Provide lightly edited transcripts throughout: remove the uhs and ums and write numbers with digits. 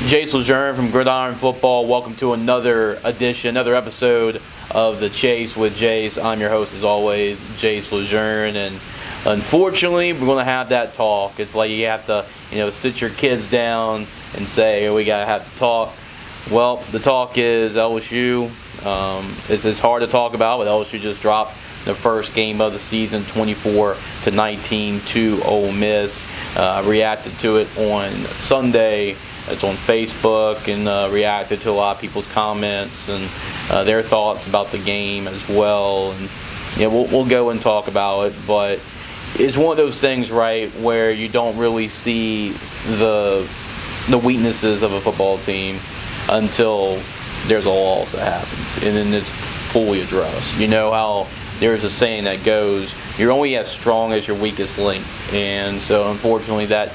Jace from Gridiron Football. Welcome to another episode of The Chase with Jace. I'm your host, as always, Jace Lejeune, and unfortunately, we're going to have that talk. It's like you have to, sit your kids down and say, we got to have to talk. Well, the talk is LSU. It's hard to talk about, but LSU just dropped the first game of the season, 24-19 to Ole Miss. Reacted to it on Sunday. It's on Facebook, and reacted to a lot of people's comments and their thoughts about the game as well. And we'll go and talk about it, but it's one of those things, right, where you don't really see the weaknesses of a football team until there's a loss that happens, and then it's fully addressed. You know how there's a saying that goes, you're only as strong as your weakest link, and so unfortunately that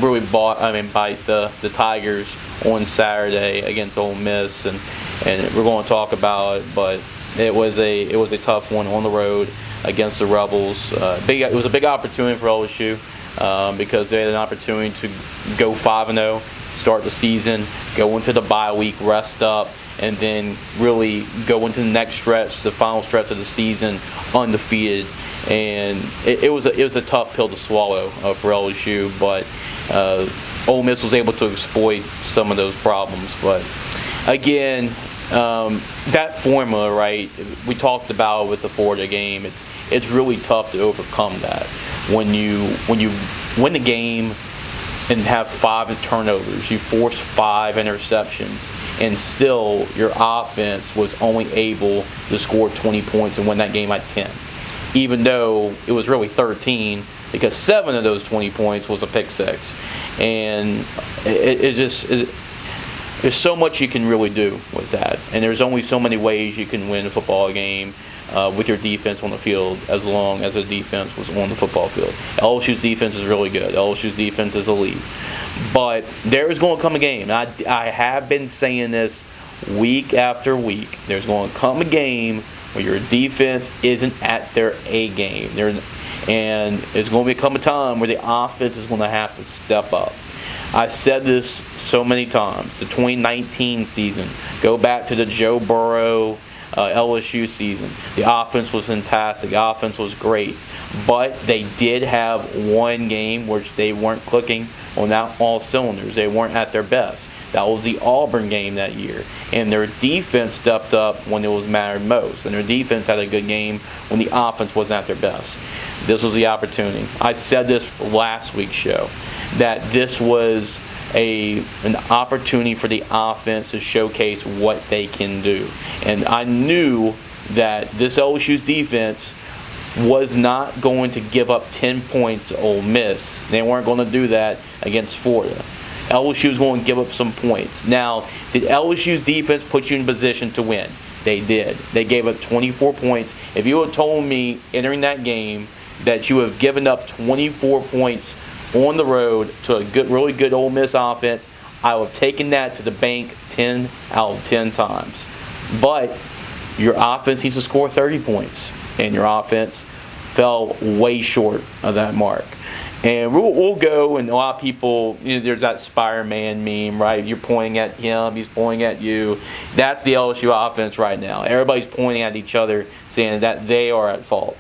really bite the Tigers on Saturday against Ole Miss, and we're going to talk about it. But it was a tough one on the road against the Rebels. It was a big opportunity for LSU because they had an opportunity to go 5-0, start the season, go into the bye week, rest up, and then really go into the next stretch, the final stretch of the season, undefeated. And it was a tough pill to swallow for LSU, but Ole Miss was able to exploit some of those problems. But again, that formula, right? We talked about with the Florida game. It's really tough to overcome that when you win the game and have 5 turnovers, you force 5 interceptions, and still your offense was only able to score 20 points and win that game at 10. Even though it was really 13, because 7 of those 20 points was a pick six. And there's so much you can really do with that. And there's only so many ways you can win a football game with your defense on the field, as long as the defense was on the football field. LSU's defense is really good. LSU's defense is elite. But there is going to come a game. And I have been saying this week after week. There's going to come a game where your defense isn't at their A game. And it's going to become a time where the offense is going to have to step up. I said this so many times. The 2019 season, go back to the Joe Burrow LSU season. The offense was fantastic. The offense was great. But they did have one game where they weren't clicking on all cylinders. They weren't at their best. That was the Auburn game that year. And their defense stepped up when it was mattered most. And their defense had a good game when the offense wasn't at their best. This was the opportunity. I said this last week's show, that this was an opportunity for the offense to showcase what they can do. And I knew that this LSU's defense was not going to give up 10 points to Ole Miss. They weren't going to do that against Florida. LSU was going to give up some points. Now, did LSU's defense put you in position to win? They did. They gave up 24 points. If you had told me entering that game that you have given up 24 points on the road to a really good Ole Miss offense, I would have taken that to the bank 10 out of 10 times. But your offense needs to score 30 points, and your offense fell way short of that mark. And we'll go, and a lot of people, there's that Spider-Man meme, right? You're pointing at him, he's pointing at you. That's the LSU offense right now. Everybody's pointing at each other, saying that they are at fault.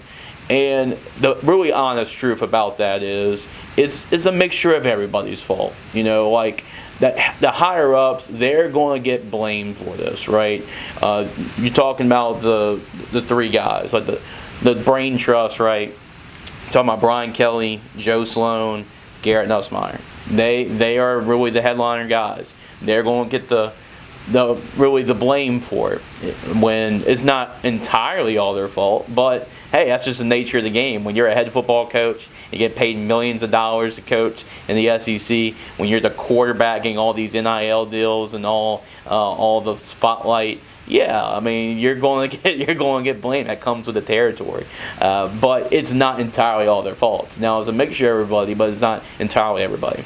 And the really honest truth about that is it's a mixture of everybody's fault. Like that, the higher-ups, they're going to get blamed for this, right? You're talking about the 3 guys, like the brain trust, right? Talking about Brian Kelly, Joe Sloan, Garrett Nussmeier. They are really the headliner guys. They're going to get the blame for it, when it's not entirely all their fault. But hey, that's just the nature of the game. When you're a head football coach, you get paid millions of dollars to coach in the SEC. When you're the quarterback getting all these NIL deals and all the spotlight. Yeah, I mean, you're going to get blamed. That comes with the territory, but it's not entirely all their faults. Now, it's a mixture of everybody, but it's not entirely everybody.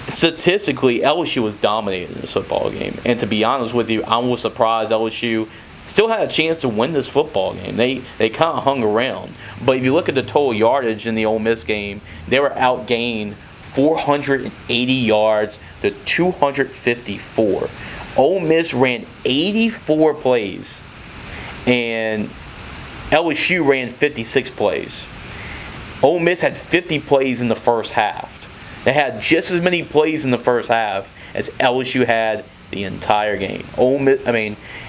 Statistically, LSU was dominating in this football game, and to be honest with you, I was surprised LSU still had a chance to win this football game. They kind of hung around, but if you look at the total yardage in the Ole Miss game, they were outgained 480 yards to 254. Ole Miss ran 84 plays, and LSU ran 56 plays. Ole Miss had 50 plays in the first half. They had just as many plays in the first half as LSU had the entire game.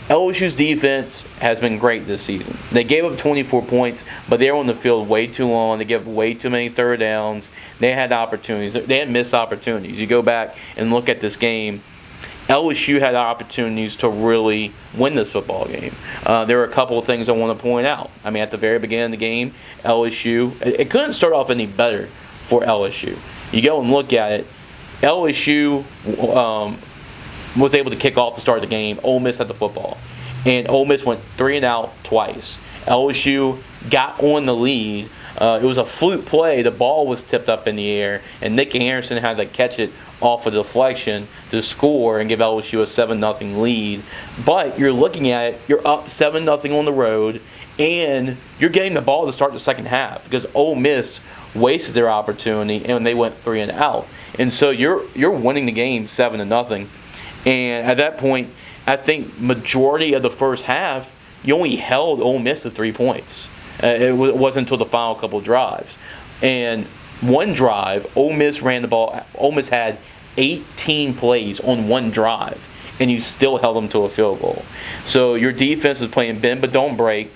LSU's defense has been great this season. They gave up 24 points, but they were on the field way too long. They gave up way too many third downs. They had opportunities. They had missed opportunities. You go back and look at this game, LSU had opportunities to really win this football game. There are a couple of things I want to point out. At the very beginning of the game, LSU, it couldn't start off any better for LSU. You go and look at it, LSU was able to kick off to start the game. Ole Miss had the football, and Ole Miss went 3 and out twice. LSU got on the lead. It was a fluke play. The ball was tipped up in the air, and Nick Anderson had to catch it off a deflection to score and give LSU a 7-0 lead. But you're looking at it, you're up 7-0 on the road, and you're getting the ball to start the second half because Ole Miss wasted their opportunity and they went 3 and out. And so you're winning the game 7-0. And at that point, I think majority of the first half, you only held Ole Miss to 3 points. It wasn't until the final couple drives. And one drive, Ole Miss ran the ball. Ole Miss had 18 plays on one drive, and you still held them to a field goal. So your defense is playing bend but don't break.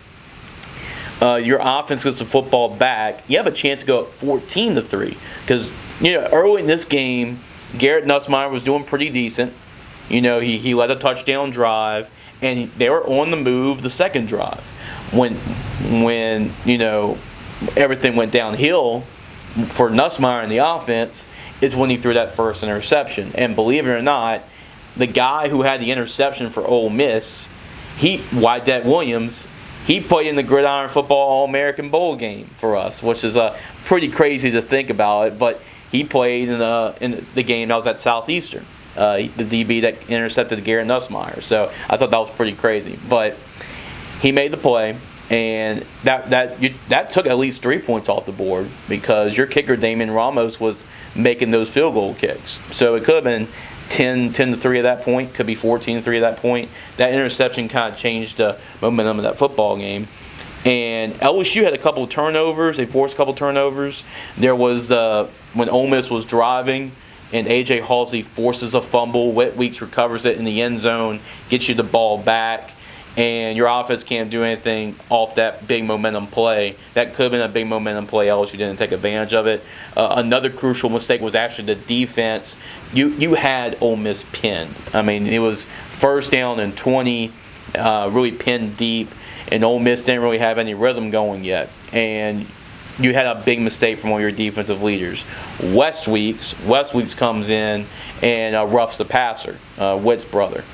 Your offense gets the football back. You have a chance to go up 14-3 because early in this game, Garrett Nussmeier was doing pretty decent. He led a touchdown drive, and they were on the move the second drive. When everything went downhill for Nussmeier in the offense is when he threw that first interception. And believe it or not, the guy who had the interception for Ole Miss, Wydett Williams, he played in the Gridiron Football All-American Bowl game for us, which is pretty crazy to think about it. But he played in the game that was at Southeastern, the DB that intercepted Garrett Nussmeier. So I thought that was pretty crazy. But he made the play, and that took at least 3 points off the board because your kicker, Damian Ramos, was making those field goal kicks. So it could have been 10-3 at that point, could be 14-3 at that point. That interception kind of changed the momentum of that football game. And LSU had a couple of turnovers. They forced a couple of turnovers. There was when Ole Miss was driving, and A.J. Halsey forces a fumble. Wet Weeks recovers it in the end zone, gets you the ball back, and your offense can't do anything off that big momentum play. That could have been a big momentum play. LSU didn't take advantage of it. Another crucial mistake was actually the defense. You had Ole Miss pinned. It was first down and 20, really pinned deep, and Ole Miss didn't really have any rhythm going yet. And you had a big mistake from one of your defensive leaders. West Weeks comes in and roughs the passer, Witt's brother.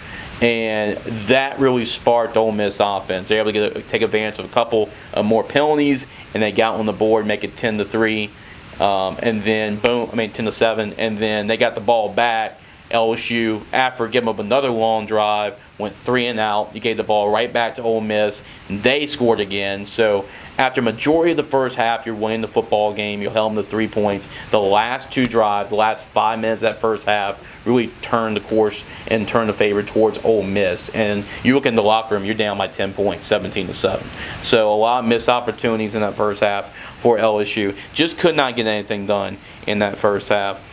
And that really sparked Ole Miss offense. They were able to take advantage of a couple more penalties, and they got on the board, make it 10-3, and then boom, 10-7, and then they got the ball back. LSU, after giving up another long drive, went 3 and out. You gave the ball right back to Ole Miss. They scored again. So after majority of the first half, you're winning the football game. You held them to 3 points. The last 2 drives, the last 5 minutes of that first half, really turned the course and turned the favor towards Ole Miss. And you look in the locker room, you're down by 10 points, 17-7. So a lot of missed opportunities in that first half for LSU. Just could not get anything done in that first half.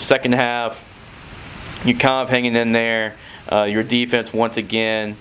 Second half, you kind of hanging in there. Your defense once again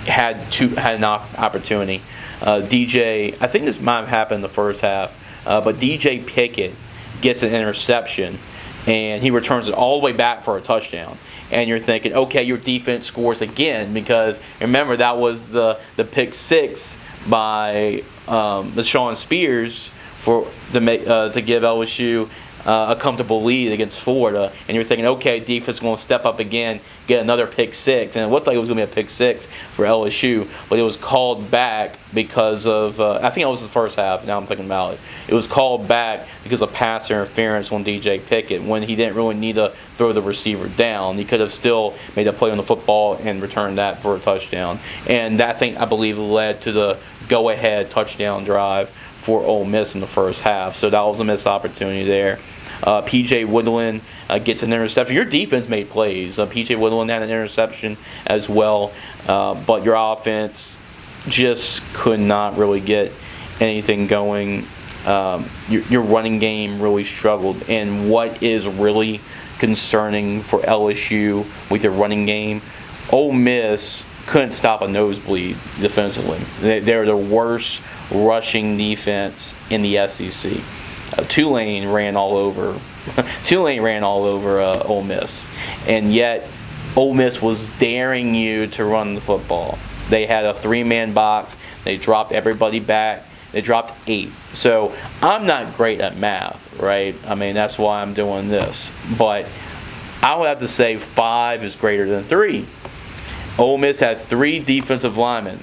had an opportunity. DJ, I think this might have happened in the first half, but DJ Pickett gets an interception, and he returns it all the way back for a touchdown. And you're thinking, okay, your defense scores again, because remember that was the pick 6 by Sean Spears to give LSU a comfortable lead against Florida, and you're thinking, okay, defense is going to step up again, get another pick 6, and it looked like it was going to be a pick 6 for LSU, but it was called back because of, I think it was the first half, now I'm thinking about it. It was called back because of pass interference on DJ Pickett when he didn't really need to throw the receiver down. He could have still made a play on the football and returned that for a touchdown, and that thing, I believe, led to the go-ahead touchdown drive for Ole Miss in the first half. So that was a missed opportunity there. P.J. Woodland gets an interception. Your defense made plays. P.J. Woodland had an interception as well, but your offense just could not really get anything going. Your running game really struggled. And what is really concerning for LSU with your running game, Ole Miss couldn't stop a nosebleed defensively. They're the worst rushing defense in the SEC. Tulane ran all over Ole Miss, and yet Ole Miss was daring you to run the football. They had a 3-man box. They dropped everybody back. They dropped 8. So I'm not great at math, right? I mean, that's why I'm doing this. But I would have to say 5 is greater than 3. Ole Miss had 3 defensive linemen.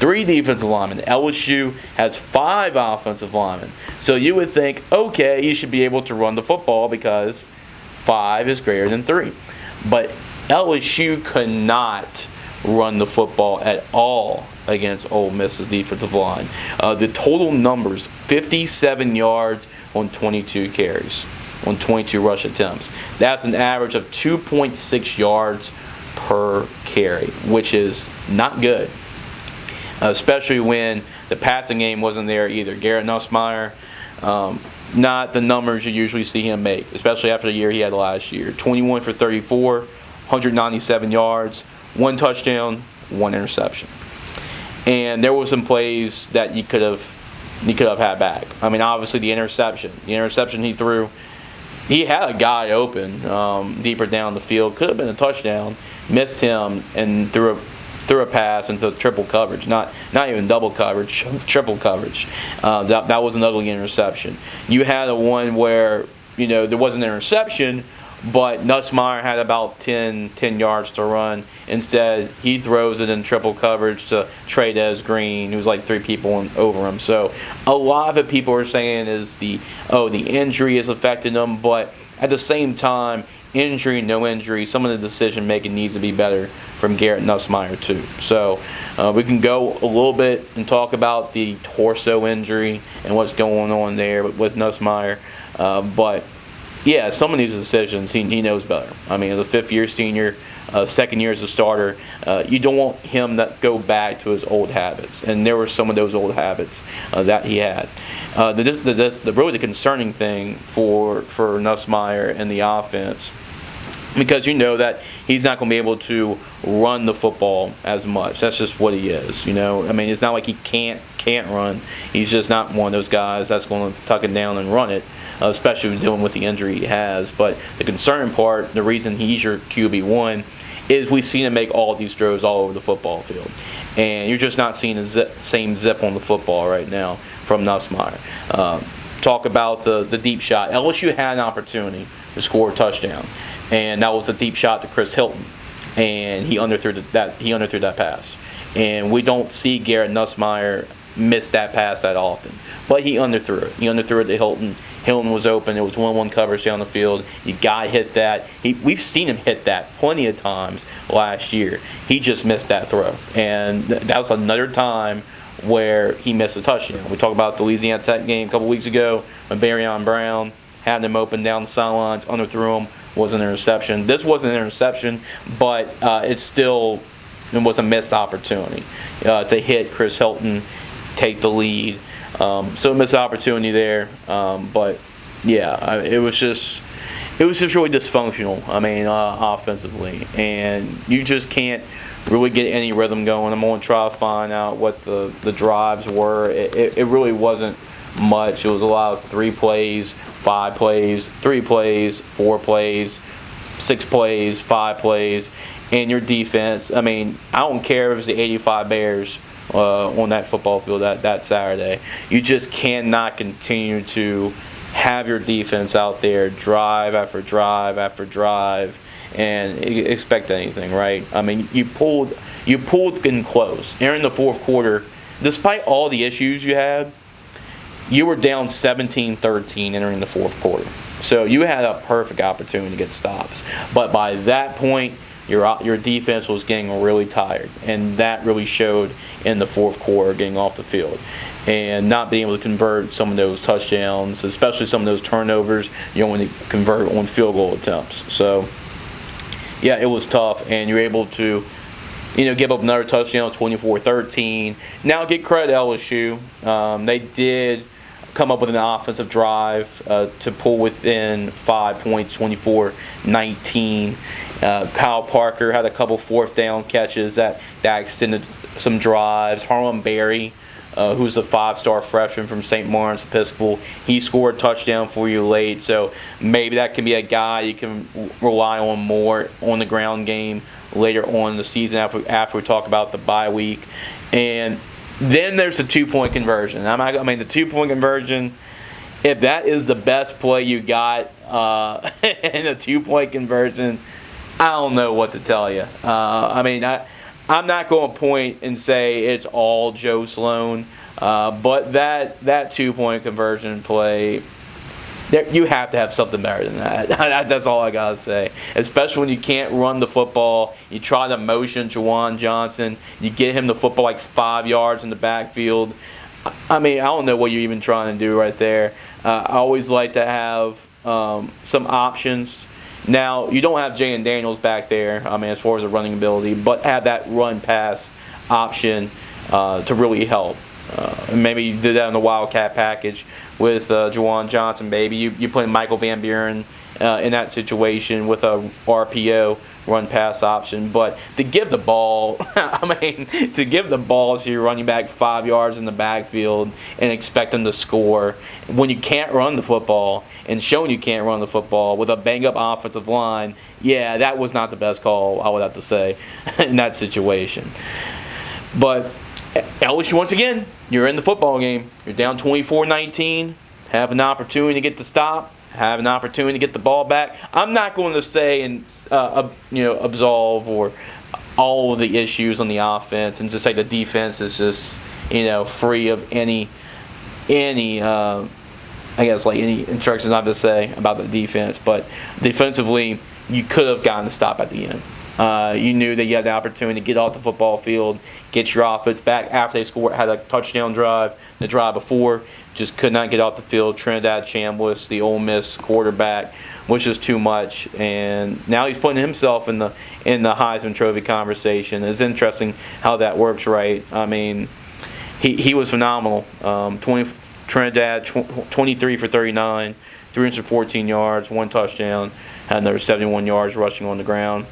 LSU has 5 offensive linemen. So you would think, okay, you should be able to run the football because 5 is greater than 3. But LSU could not run the football at all against Ole Miss's defensive line. The total numbers, 57 yards on 22 carries, on 22 rush attempts. That's an average of 2.6 yards per carry, which is not good. Especially when the passing game wasn't there either. Garrett Nussmeier, not the numbers you usually see him make, especially after the year he had last year. 21 for 34, 197 yards, 1 touchdown, 1 interception. And there were some plays that you could have had back. I mean, obviously the interception he threw, he had a guy open deeper down the field, could have been a touchdown, missed him, and threw a pass into triple coverage, not even double coverage, triple coverage. That was an ugly interception. You had a one where there wasn't an interception, but Nussmeier had about 10 yards to run. Instead, he throws it in triple coverage to Trey Green, who's like 3 people over him. So a lot of it people are saying is the injury is affecting them, but at the same time, injury, no injury, some of the decision making needs to be better from Garrett Nussmeier too. So we can go a little bit and talk about the torso injury and what's going on there with Nussmeier, but yeah, some of these decisions he knows better. I mean, as a 5th-year senior, 2nd year as a starter, you don't want him to go back to his old habits, and there were some of those old habits that he had. Really the concerning thing for Nussmeier and the offense, because that he's not going to be able to run the football as much. That's just what he is. I mean, it's not like he can't run. He's just not one of those guys that's going to tuck it down and run it, especially dealing with the injury he has. But the concerning part, the reason he's your QB1, is we've seen him make all these throws all over the football field. And you're just not seeing the same zip on the football right now from Nussmeier. Talk about the deep shot. LSU had an opportunity to score a touchdown, and that was a deep shot to Chris Hilton, and he underthrew that pass. And we don't see Garrett Nussmeier miss that pass that often, but he underthrew it. He underthrew it to Hilton. Hilton was open. It was 1-1 coverage down the field. You got to hit that. We've seen him hit that plenty of times last year. He just missed that throw, and that was another time where he missed a touchdown. We talked about the Louisiana Tech game a couple weeks ago when Barryon Brown had him open down the sidelines, underthrew him, was an interception. This wasn't an interception, but it was a missed opportunity to hit Chris Hilton, take the lead. So a missed opportunity there. But yeah, it was just really dysfunctional. I mean, offensively, and you just can't really get any rhythm going. I'm going to try to find out what the drives were. It really wasn't much. It was a lot of 3 plays, 5 plays, 3 plays, 4 plays, 6 plays, 5 plays, and your defense. I mean, I don't care if it's the 85 Bears on that football field that Saturday. You just cannot continue to have your defense out there drive after drive after drive and expect anything, right? I mean, you pulled in close. During the 4th quarter, despite all the issues you had, you were down 17-13 entering the 4th quarter. So you had a perfect opportunity to get stops. But by that point, your defense was getting really tired, and that really showed in the fourth quarter, getting off the field and not being able to convert some of those touchdowns, especially some of those turnovers. You don't want to convert on field goal attempts. So, yeah, it was tough, and you're able to, give up another touchdown, 24-13. Now, get credit to LSU. They did come up with an offensive drive to pull within 5 points, 24-19. Kyle Parker had a couple fourth down catches that extended some drives. Harlem Berry, who's a 5-star freshman from St. Lawrence Episcopal, he scored a touchdown for you late. So maybe that can be a guy you can rely on more on the ground game later on in the season after we talk about the bye week. And then there's the 2-point conversion. The 2-point conversion, if that is the best play you got in a 2-point conversion, I don't know what to tell you. I'm not going to point and say it's all Joe Sloan, but that 2-point conversion play, you have to have something better than that. That's all I got to say. Especially when you can't run the football. You try to motion Juwan Johnson. You get him the football like 5 yards in the backfield. I don't know what you're even trying to do right there. I always like to have some options. Now, you don't have Jay and Daniels back there, as far as the running ability, but have that run-pass option to really help. Maybe you did that in the Wildcat package with Juwan Johnson, maybe. You put Michael Van Buren in that situation with a RPO run-pass option. But to give the ball, to give the ball to your running back 5 yards in the backfield and expect them to score when you can't run the football and showing you can't run the football with a bang-up offensive line, yeah, that was not the best call, I would have to say, in that situation. But LSU, once again, you're in the football game. You're down 24-19, have an opportunity to get the stop, have an opportunity to get the ball back. I'm not going to say and absolve or all of the issues on the offense and just say the defense is just free of any instructions not to say about the defense. But defensively, you could have gotten a stop at the end. You knew that you had the opportunity to get off the football field, get your offense back after they had a touchdown drive. The drive before just could not get off the field. Trinidad Chambliss, the Ole Miss quarterback, which is too much. And now he's putting himself in the Heisman Trophy conversation. It's interesting how that works, right? He was phenomenal. Trinidad, 23 for 39, 314 yards, 1 touchdown, had another 71 yards rushing on the ground.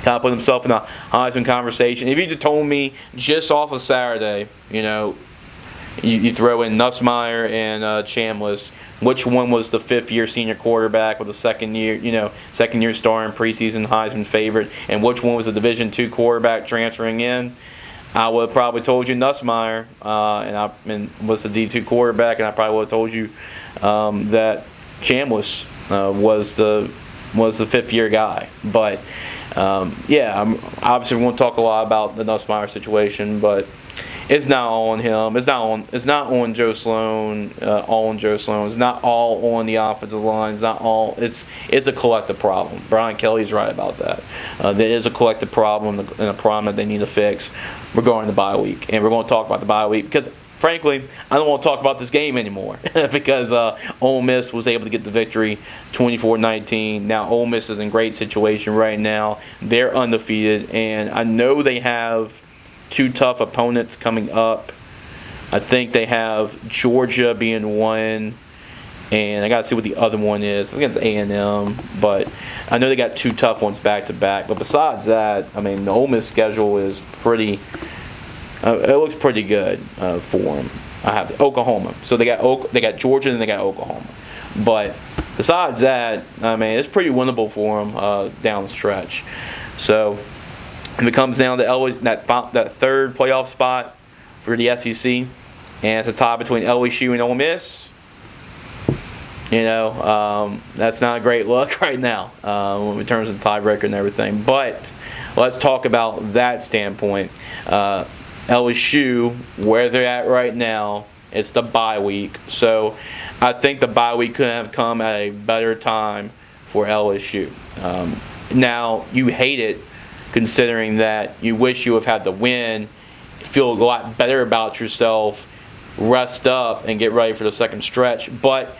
Kind of put himself in a Heisman conversation. If you just told me just off of Saturday, you throw in Nussmeier and Chambliss, which one was the 5th-year senior quarterback with a second-year star and preseason Heisman favorite, and which one was the Division II quarterback transferring in, I would have probably told you Nussmeier, and was the D2 quarterback, and I probably would have told you that Chambliss was the 5th-year guy. But obviously we won't talk a lot about the Nussmeier situation, but it's not all on him. It's not on Joe Sloan. All on Joe Sloan. It's not all on the offensive line. It's not all. It's a collective problem. Brian Kelly's right about that. There is a collective problem and a problem that they need to fix regarding the bye week. And we're going to talk about the bye week because, frankly, I don't want to talk about this game anymore because Ole Miss was able to get the victory 24-19. Now Ole Miss is in great situation right now. They're undefeated, and I know they have 2 tough opponents coming up. I think they have Georgia being one, and I got to see what the other one is. I think it's A&M, but I know they got 2 tough ones back-to-back. But besides that, the Ole Miss schedule is pretty it looks pretty good for them. I have Oklahoma. So they got Georgia and they got Oklahoma. But besides that, it's pretty winnable for them down the stretch. So if it comes down to that 3rd playoff spot for the SEC, and it's a tie between LSU and Ole Miss, that's not a great look right now in terms of the tiebreaker and everything. But let's talk about that standpoint. LSU, where they're at right now, it's the bye week. So I think the bye week couldn't have come at a better time for LSU. Now, you hate it considering that you wish you have had the win, feel a lot better about yourself, rest up, and get ready for the second stretch. But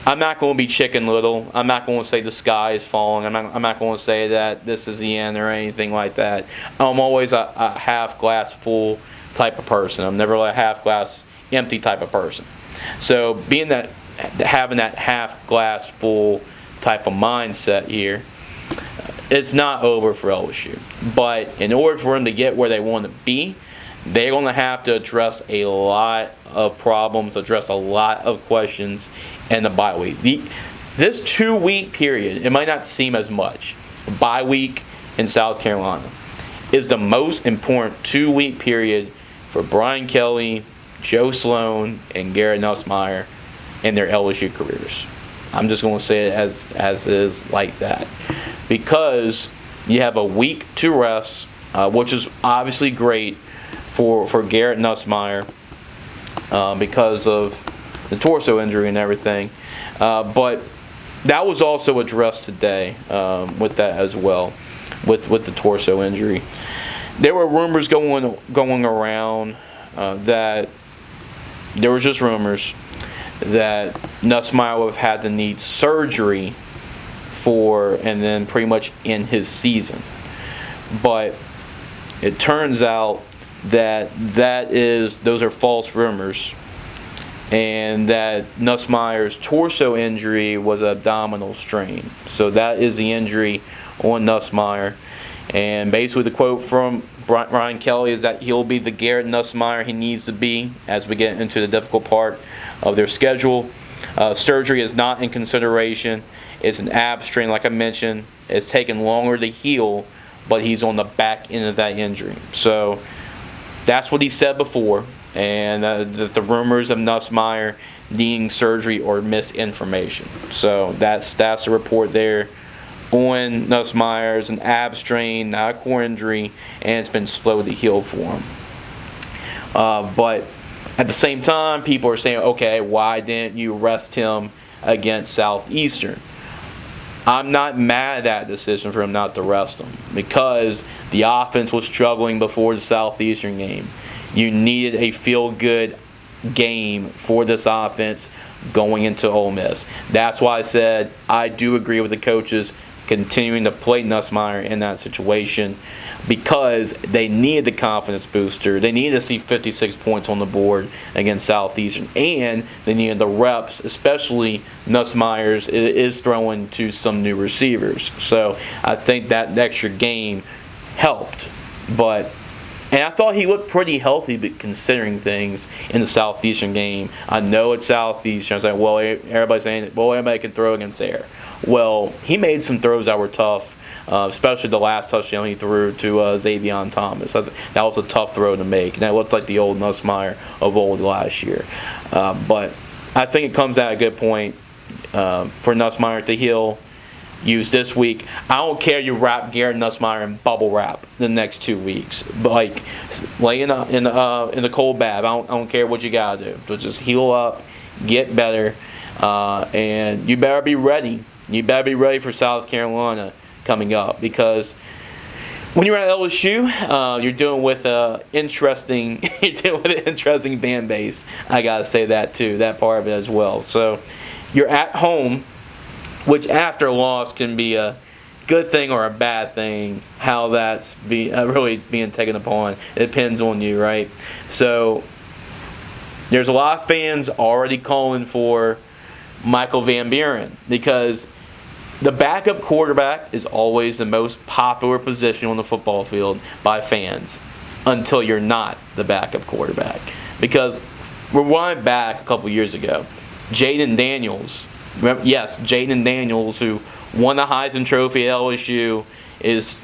I'm not going to be chicken little. I'm not going to say the sky is falling. I'm not going to say that this is the end or anything like that. I'm always a half glass full type of person. I'm never a half glass empty type of person. So having that half glass full type of mindset here, it's not over for LSU. But in order for them to get where they want to be, they're going to have to address a lot of problems, address a lot of questions in the bye week. This 2-week period, it might not seem as much. Bye week in South Carolina is the most important 2-week period for Brian Kelly, Joe Sloan, and Garrett Nussmeier in their LSU careers. I'm just going to say it as is like that. Because you have a week to rest, which is obviously great for Garrett Nussmeier because of the torso injury and everything. But that was also addressed today with that as well, with the torso injury. There were rumors going around that there was just rumors that Nussmeier would have had to need surgery and then pretty much end his season. But it turns out that those are false rumors, and that Nussmeier's torso injury was an abdominal strain. So that is the injury on Nussmeier. And basically the quote from Brian Kelly is that he'll be the Garrett Nussmeier he needs to be as we get into the difficult part of their schedule. Surgery is not in consideration. It's an ab strain, like I mentioned. It's taken longer to heal, but he's on the back end of that injury. So that's what he said before, and the rumors of Nussmeier needing surgery or misinformation. So that's the report there on Nussmeier. It's an ab strain, not a core injury, and it's been slow to heal for him. But at the same time, people are saying, okay, why didn't you rest him against Southeastern? I'm not mad at that decision for him not to rest him, because the offense was struggling before the Southeastern game. You needed a feel-good game for this offense going into Ole Miss. That's why I said I do agree with the coaches continuing to play Nussmeier in that situation, because they needed the confidence booster. They needed to see 56 points on the board against Southeastern, and they needed the reps, especially Nussmeier's is throwing to some new receivers. So I think that extra game helped. And I thought he looked pretty healthy, but considering things in the Southeastern game. I know it's Southeastern. I was like, well, everybody's saying, well, everybody can throw against air. Well, he made some throws that were tough, especially the last touchdown he threw to Xavion Thomas. That was a tough throw to make, and that looked like the old Nussmeier of old last year. But I think it comes at a good point for Nussmeier to heal. Use this week. I don't care you wrap Garrett Nussmeier in bubble wrap the next 2 weeks, but like lay in the cold bath. I don't care what you gotta do. So just heal up, get better, and you better be ready. You better be ready for South Carolina coming up, because when you're at LSU, you're dealing with an interesting fan base. I gotta say that too. That part of it as well. So you're at home, which after a loss can be a good thing or a bad thing. How that's really being taken upon, it depends on you, right? So there's a lot of fans already calling for Michael Van Buren, because the backup quarterback is always the most popular position on the football field by fans until you're not the backup quarterback. Because rewind back a couple years ago, Jaden Daniels, who won the Heisman Trophy at LSU, is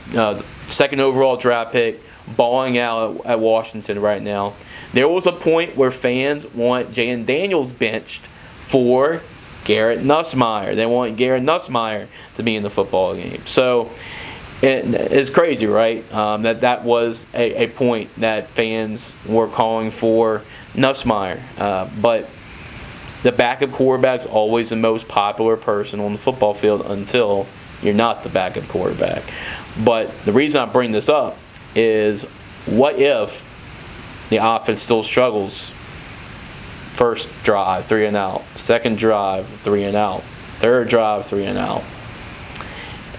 second overall draft pick, balling out at Washington right now. There was a point where fans want Jaden Daniels benched for Garrett Nussmeier. They want Garrett Nussmeier to be in the football game. So it's crazy, right? That was a point that fans were calling for Nussmeier. But the backup quarterback's always the most popular person on the football field until You're not the backup quarterback. But the reason I bring this up is, what if the offense still struggles? First drive, 3 and out. Second drive, 3 and out. Third drive, 3 and out.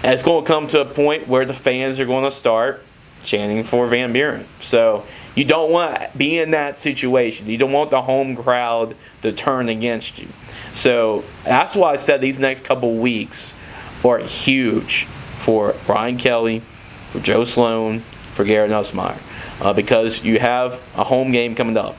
And it's going to come to a point where the fans are going to start chanting for Van Buren. So you don't want to be in that situation. You don't want the home crowd to turn against you. So that's why I said these next couple weeks are huge for Brian Kelly, for Joe Sloan, for Garrett Nussmeier, because you have a home game coming up.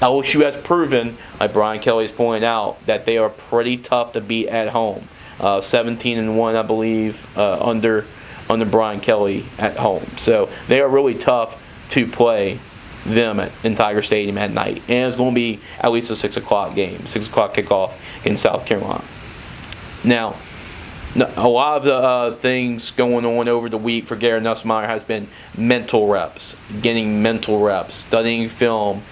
LSU has proven, like Brian Kelly's pointed out, that they are pretty tough to beat at home. 17-1, I believe, under Brian Kelly at home. So they are really tough to play them in Tiger Stadium at night. And it's going to be at least a 6 o'clock game, 6 o'clock kickoff in South Carolina. Now, a lot of the things going on over the week for Garrett Nussmeier has been mental reps, getting mental reps, studying film,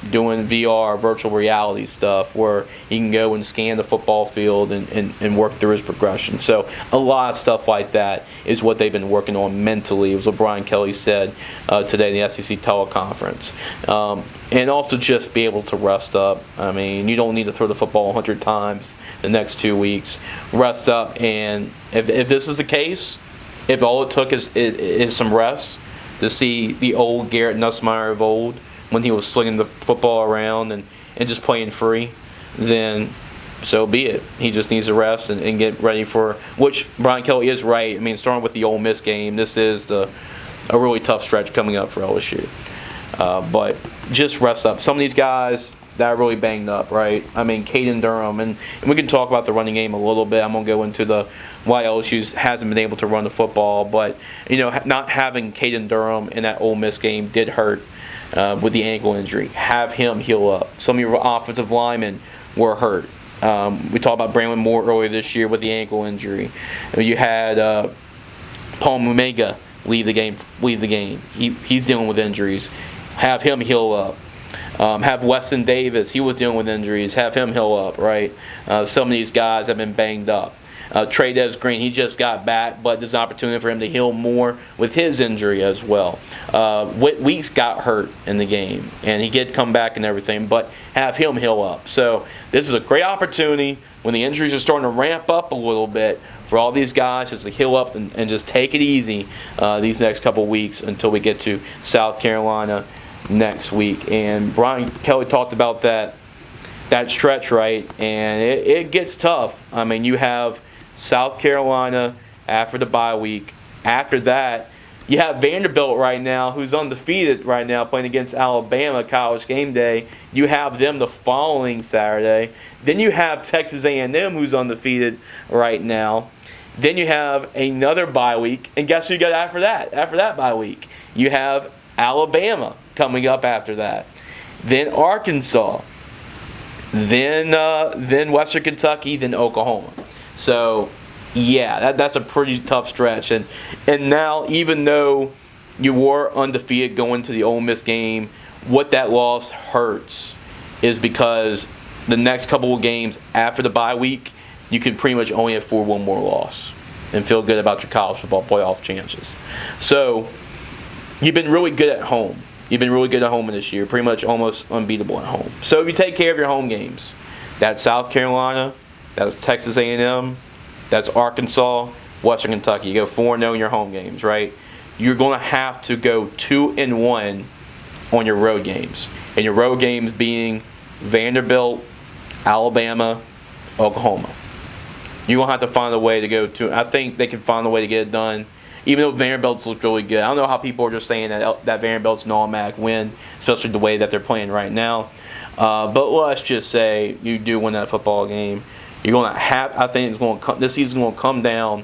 doing VR, virtual reality stuff where he can go and scan the football field and work through his progression. So a lot of stuff like that is what they've been working on mentally. It was what Brian Kelly said today in the SEC teleconference. And also just be able to rest up. I mean, you don't need to throw the football 100 times the next 2 weeks. Rest up, and if this is the case, if all it took is some rest to see the old Garrett Nussmeier of old when he was slinging the football around and just playing free, then so be it. He just needs to rest and get ready for, which Brian Kelly is right. I mean, starting with the Ole Miss game, this is a really tough stretch coming up for LSU. But just rest up. Some of these guys that are really banged up, right? I mean, Caden Durham, and we can talk about the running game a little bit. I'm going to go into why LSU hasn't been able to run the football. But, not having Caden Durham in that Ole Miss game did hurt with the ankle injury. Have him heal up. Some of your offensive linemen were hurt. We talked about Braylon Moore earlier this year with the ankle injury. You had Paul Mumega leave the game. He's dealing with injuries. Have him heal up. Have Weston Davis. He was dealing with injuries. Have him heal up, right? Some of these guys have been banged up. Trades Green, he just got back, but there's an opportunity for him to heal more with his injury as well. Weeks got hurt in the game, and he did come back and everything, but have him heal up. So this is a great opportunity when the injuries are starting to ramp up a little bit for all these guys just to heal up and just take it easy these next couple weeks until we get to South Carolina next week. And Brian Kelly talked about that stretch, right? And it gets tough. I mean, you have South Carolina after the bye week. After that, you have Vanderbilt right now, who's undefeated right now, playing against Alabama College game day. You have them the following Saturday. Then you have Texas A&M, who's undefeated right now. Then you have another bye week, and guess who you got after that? After that bye week, you have Alabama coming up after that. Then Arkansas. Then Western Kentucky. Then Oklahoma. So, yeah, that's a pretty tough stretch. And now, even though you were undefeated going to the Ole Miss game, what that loss hurts is because the next couple of games after the bye week, you can pretty much only afford one more loss and feel good about your college football playoff chances. So, you've been really good at home. You've been really good at home this year, pretty much almost unbeatable at home. So if you take care of your home games, that's South Carolina, that's Texas A&M, that's Arkansas, Western Kentucky. You go 4-0 in your home games, right? You're going to have to go 2-1 on your road games. And your road games being Vanderbilt, Alabama, Oklahoma. You're going to have to find a way to go to. I think they can find a way to get it done. Even though Vanderbilt's looked really good. I don't know how people are just saying that Vanderbilt's an automatic win, especially the way that they're playing right now. But let's just say you do win that football game. You're going to have. I think this season's going to come down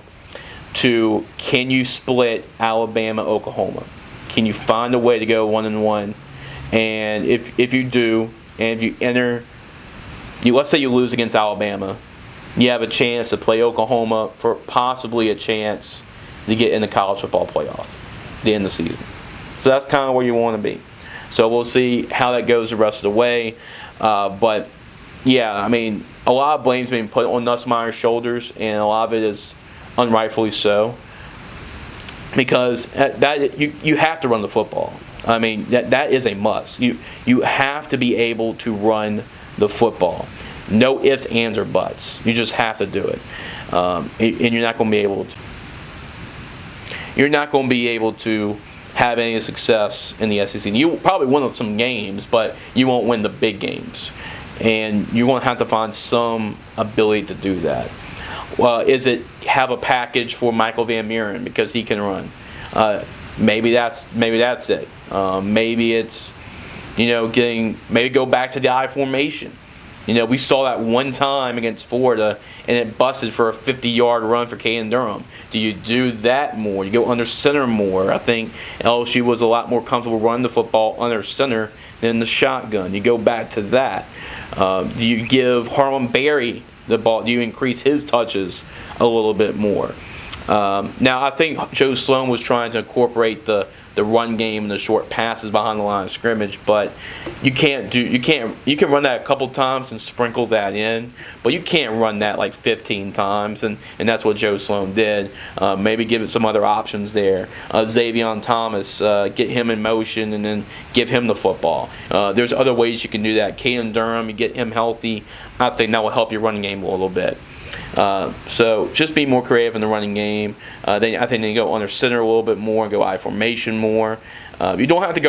to, can you split Alabama, Oklahoma? Can you find a way to go 1-1? And if you do, and if you enter, let's say you lose against Alabama, you have a chance to play Oklahoma for possibly a chance to get in the college football playoff at the end of the season. So that's kind of where you want to be. So we'll see how that goes the rest of the way. But, yeah, I mean, a lot of blame's being put on Nussmeier's shoulders, and a lot of it is unrightfully so, because that you have to run the football. I mean, that is a must. You have to be able to run the football. No ifs, ands, or buts. You just have to do it, and you're not going to be able to. You're not going to be able to have any success in the SEC. You probably win some games, but you won't win the big games, and you're going to have to find some ability to do that. Is it have a package for Michael Van Buren because he can run? Maybe that's it. Maybe it's maybe go back to the I formation. We saw that one time against Florida, and it busted for a 50-yard run for Caden Durham. Do you do that more? You go under center more. I think LSU was a lot more comfortable running the football under center than the shotgun. You go back to that. Do you give Harlon Berry the ball? Do you increase his touches a little bit more? Now, I think Joe Sloan was trying to incorporate the run game and the short passes behind the line of scrimmage, but you can run that a couple times and sprinkle that in, but you can't run that like 15 times, and that's what Joe Sloan did. Maybe give it some other options there. Xavion Thomas, get him in motion and then give him the football. There's other ways you can do that. Caden Durham, you get him healthy. I think that will help your running game a little bit. So just be more creative in the running game. Then I think they go under center a little bit more, go I formation more. You don't have to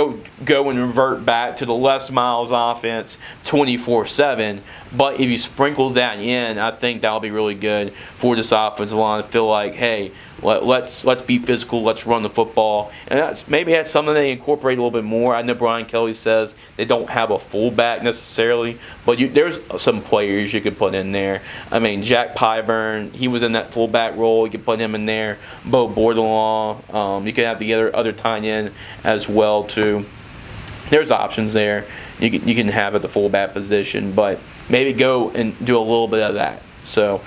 go and revert back to the Les Miles offense 24/7, but if you sprinkle that in, I think that'll be really good for this offensive line to feel like, hey, let's be physical, let's run the football, and that's something they incorporate a little bit more. I know Brian Kelly says they don't have a fullback necessarily, but there's some players you could put in there. I mean, Jack Pyburn, he was in that fullback role. You could put him in there. Bo Bordelon, you could have the other tight end as well too. There's options there. You can have at the fullback position, but maybe go and do a little bit of that. So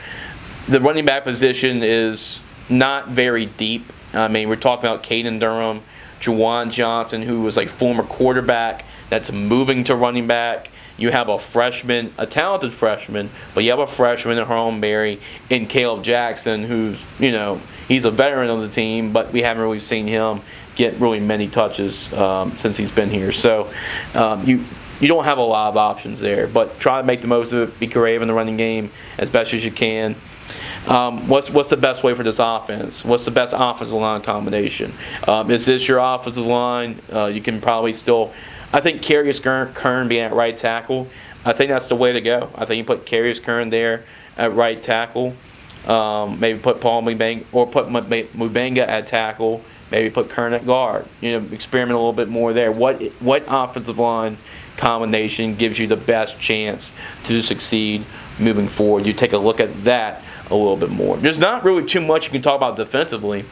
the running back position is not very deep. I mean, we're talking about Caden Durham, Juwan Johnson, who was like former quarterback that's moving to running back. You have a freshman, a talented freshman, but you have a freshman in Harlon Berry and Caleb Jackson, who's, he's a veteran of the team, but we haven't really seen him get really many touches since he's been here. So you don't have a lot of options there, but try to make the most of it. Be creative in the running game as best as you can. What's the best way for this offense? What's the best offensive line combination? Is this your offensive line? You can probably still, I think Carius Kern being at right tackle, I think that's the way to go. I think you put Carius Kern there at right tackle. Maybe put Paul Mubanga, or put Mubanga at tackle. Maybe put Kern at guard. Experiment a little bit more there. What offensive line combination gives you the best chance to succeed moving forward? You take a look at that a little bit more. There's not really too much you can talk about defensively,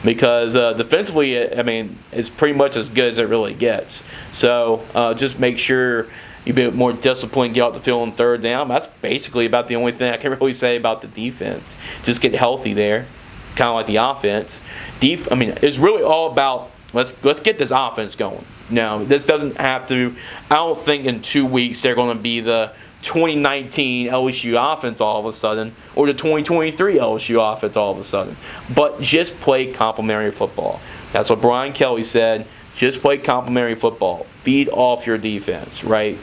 because defensively, I mean, it's pretty much as good as it really gets. So just make sure you be more disciplined, get out the field on third down. That's basically about the only thing I can really say about the defense. Just get healthy there, kind of like the offense. It's really all about let's get this offense going. Now, this doesn't have to. I don't think in 2 weeks they're going to be the 2019 LSU offense all of a sudden, or the 2023 LSU offense all of a sudden. But just play complementary football. That's what Brian Kelly said. Just play complementary football. Feed off your defense, right?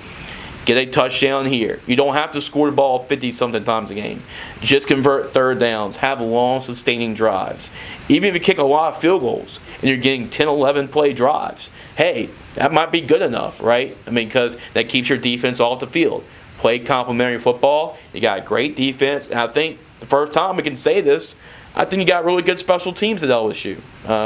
Get a touchdown here. You don't have to score the ball 50-something times a game. Just convert third downs. Have long, sustaining drives. Even if you kick a lot of field goals and you're getting 10, 11 play drives, hey, that might be good enough, right? Because that keeps your defense off the field. Play complementary football. You got a great defense. And I think the first time we can say this, I think you got really good special teams at LSU.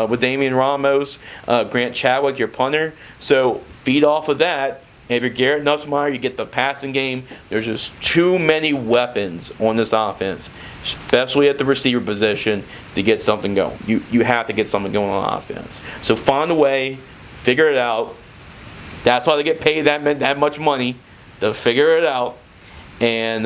With Damian Ramos, Grant Chadwick, your punter. So feed off of that. And if you're Garrett Nussmeier, you get the passing game. There's just too many weapons on this offense, especially at the receiver position, to get something going. You have to get something going on offense. So find a way, figure it out. That's why they get paid that much money, to figure it out and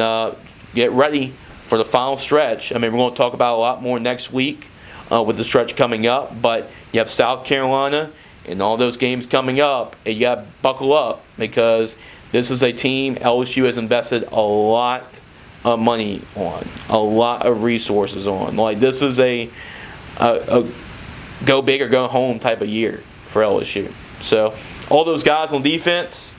get ready for the final stretch. I mean, we're going to talk about a lot more next week with the stretch coming up, but you have South Carolina and all those games coming up, and you got to buckle up, because this is a team LSU has invested a lot of money on, a lot of resources on. Like, this is a go big or go home type of year for LSU. So all those guys on defense,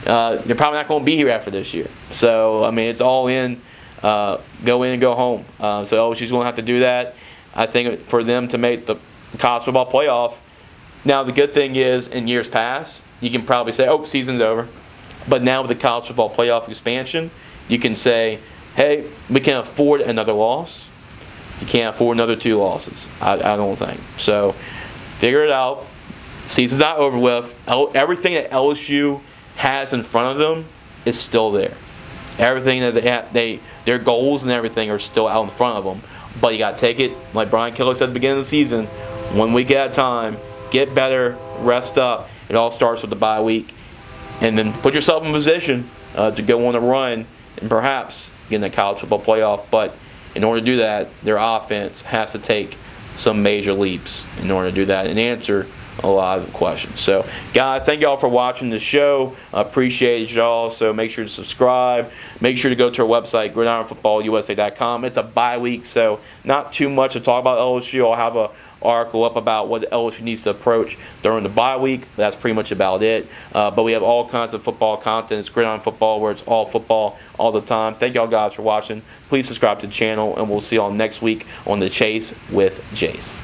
they're probably not going to be here after this year. So, I mean, it's all in, go in and go home. So LSU's going to have to do that. I think for them to make the college football playoff. Now, the good thing is, in years past, you can probably say, oh, season's over. But now with the college football playoff expansion, you can say, hey, we can afford another loss. You can't afford another 2 losses, I don't think. So, figure it out. Season's not over with. Everything that LSU has in front of them is still there. Everything that their goals and everything are still out in front of them. But you got to take it, like Brian Kelly said at the beginning of the season, 1 week at a time, get better, rest up. It all starts with the bye week. And then put yourself in position to go on a run and perhaps get in the college football playoff. But in order to do that, their offense has to take some major leaps in order to do that and answer a lot of questions. So, guys, thank y'all for watching the show. Appreciate y'all. So make sure to subscribe. Make sure to go to our website, gridironfootballusa.com. It's a bye week, so not too much to talk about LSU. I'll have an article up about what LSU needs to approach during the bye week. That's pretty much about it. But we have all kinds of football content. It's Gridiron Football, where it's all football all the time. Thank y'all guys for watching. Please subscribe to the channel, and we'll see y'all next week on The Chase with Jace.